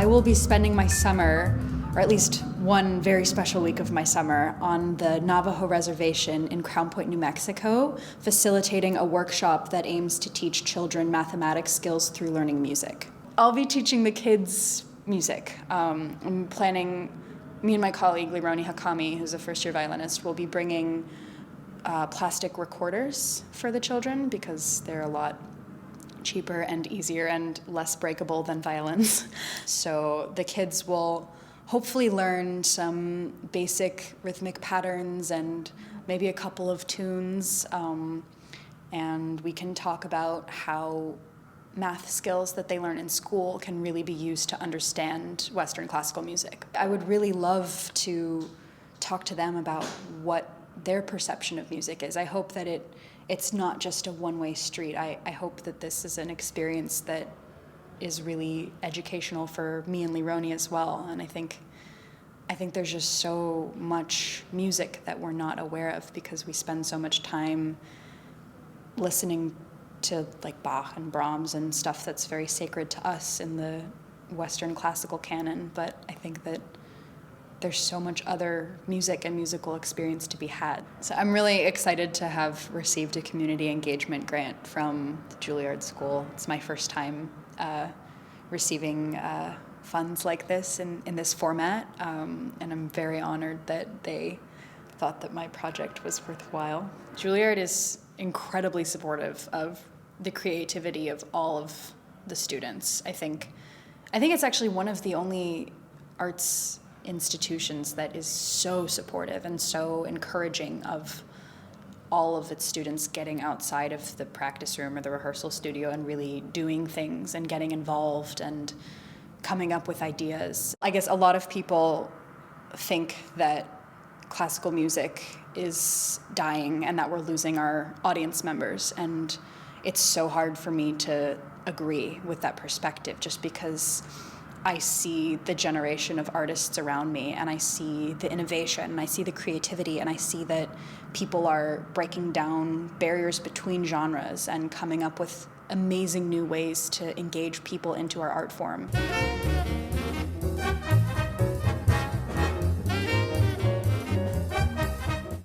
I will be spending my summer, or at least one very special week of my summer, on the Navajo Reservation in Crown Point, New Mexico, facilitating a workshop that aims to teach children mathematics skills through learning music. I'll be teaching the kids music. I'm planning, me and my colleague Lironi Hakami, who's a first-year violinist, will be bringing plastic recorders for the children because they're a lot cheaper and easier and less breakable than violins. So the kids will hopefully learn some basic rhythmic patterns and maybe a couple of tunes, and we can talk about how math skills that they learn in school can really be used to understand Western classical music. I would really love to talk to them about what their perception of music is. I hope that it's not just a one-way street. I hope that this is an experience that is really educational for me and Lironi as well. And I think there's just so much music that we're not aware of because we spend so much time listening to like Bach and Brahms and stuff that's very sacred to us in the Western classical canon. But I think that there's so much other music and musical experience to be had. So I'm really excited to have received a community engagement grant from the Juilliard School. It's my first time receiving funds like this in this format, and I'm very honored that they thought that my project was worthwhile. Juilliard is incredibly supportive of the creativity of all of the students. I think it's actually one of the only arts institutions that is so supportive and so encouraging of all of its students getting outside of the practice room or the rehearsal studio and really doing things and getting involved and coming up with ideas. I guess a lot of people think that classical music is dying and that we're losing our audience members, and it's so hard for me to agree with that perspective just because I see the generation of artists around me, and I see the innovation, and I see the creativity, and I see that people are breaking down barriers between genres and coming up with amazing new ways to engage people into our art form.